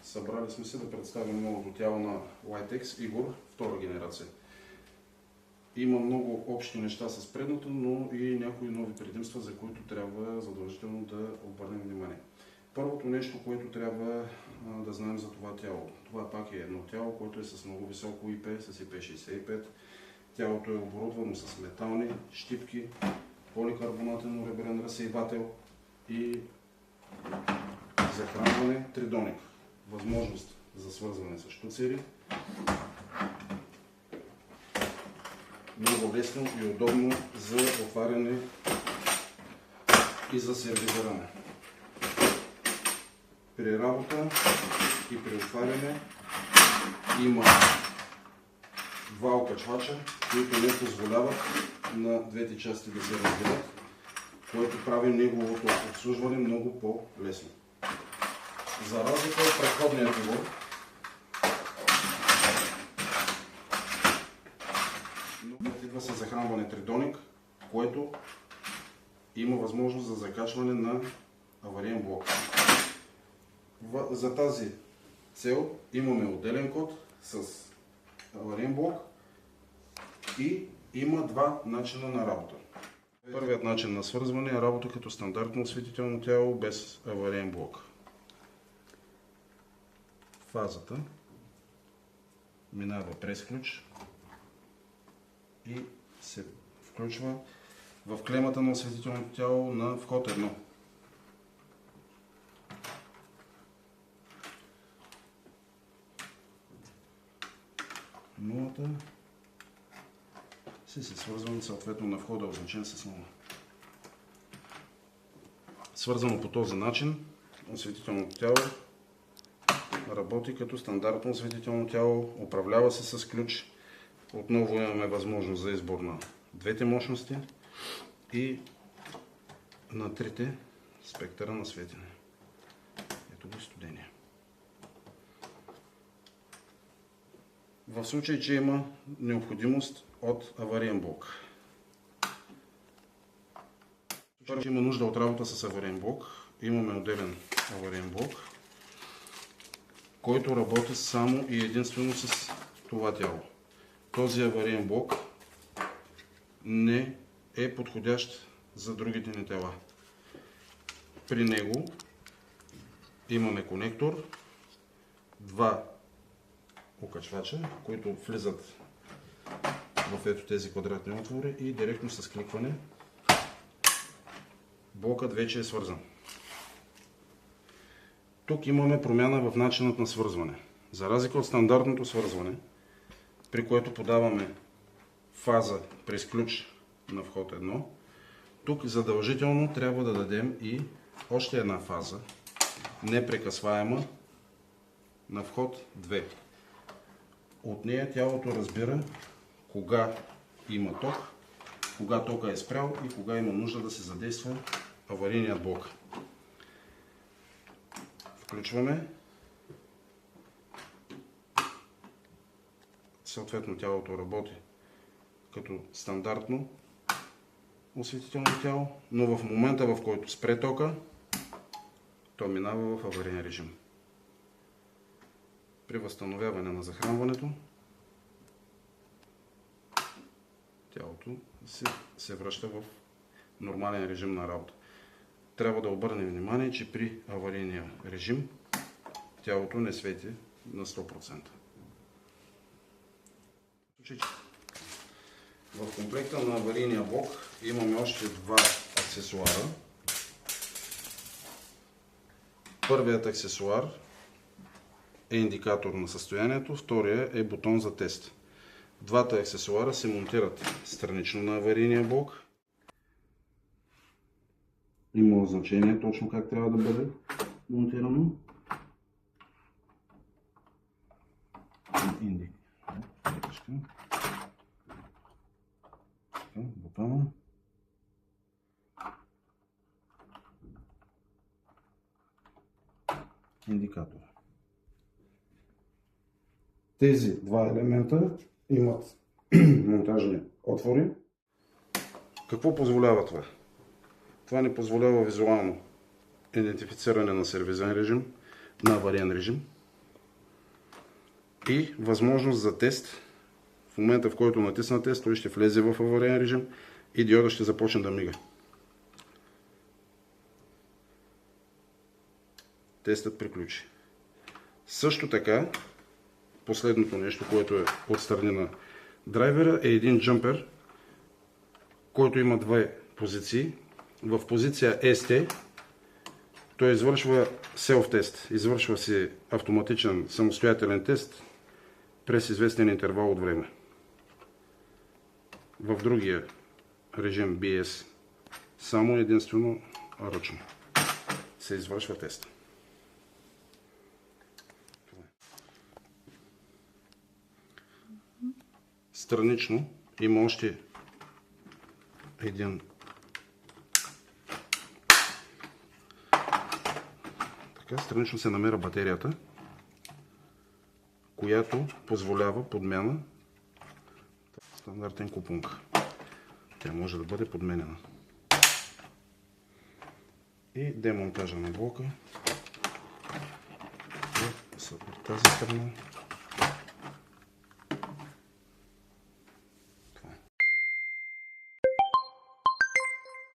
Събрали сме се да представим новото тяло на Litex Игор, втора генерация. Има много общи неща с предното, но и някои нови предимства, за които трябва задължително да обърнем внимание. Първото нещо, което трябва да знаем за това тяло. Това пак е едно тяло, което е с много високо IP, с IP65. Тялото е оборудвано с метални щипки, поликарбонатен уребрен разсейвател и захранване тридоник. Възможност за свързване с щуцери. Много лесно и удобно за отваряне и за сервизиране. При работа и при отваряне има два окачвача, които не позволяват на двете части да се разделят, което прави неговото обслужване много по-лесно. За разлика от предходния Игор, идва с захранване тридоник, което има възможност за закачване на авариен блок. За тази цел имаме отделен код с авариен блок и има два начина на работа. Първият начин на свързване е работа като стандартно осветително тяло без авариен блок. Фазата минава през ключ и се включва в клемата на осветителното тяло на вход 1. Нулата се свързваме съответно на входа, означен с 0. Свързано по този начин, осветителното тяло работи като стандартно осветително тяло, управлява се с ключ. Отново имаме възможност за избор на двете мощности и на трите спектъра на светене. Ето го студение. В случай, че има необходимост от авариен блок. Първо, има нужда от работа с авариен блок. Имаме отделен авариен блок, който работи само и единствено с това тяло. Този авариен блок не е подходящ за другите ни тела. При него имаме конектор, два окачвача, които влизат в ето тези квадратни отвори и директно с кликване блокът вече е свързан. Тук имаме промяна в начинът на свързване. За разлика от стандартното свързване, при което подаваме фаза през ключ на вход 1, тук задължително трябва да дадем и още една фаза, непрекъсваема, на вход 2. От нея тялото разбира кога има ток, кога тока е спрял и кога има нужда да се задейства аварийният блок. Включваме. Съответно тялото работи като стандартно осветително тяло, но в момента, в който спре тока, то минава в авариен режим. При възстановяване на захранването тялото се връща в нормален режим на работа. Трябва да обърнем внимание, че при аварийния режим тялото не свети на 100%. В комплекта на аварийния блок имаме още два аксесуара. Първият аксесуар е индикатор на състоянието, втория е бутон за тест. Двата аксесуара се монтират странично на аварийния блок. Има значение точно как трябва да бъде монтирано. Бутона. Индикатор. Тези два елемента имат монтажни отвори. Какво позволява това? Това ни позволява визуално идентифициране на сервизен режим, на авариен режим и възможност за тест. В момента, в който натисна тест, той ще влезе в авариен режим и диода ще започне да мига. Тестът приключи. Също така, последното нещо, което е отстрани на драйвера, е един джампер, който има две позиции. В позиция ST той извършва self-тест, извършва си автоматичен самостоятелен тест през известен интервал от време. В другия режим BS само единствено ръчно се извършва тест. Странично има още един странично се намира батерията, която позволява подмяна. Стандартен купунг. Тя може да бъде подменена. И демонтажа на блока в тази страна.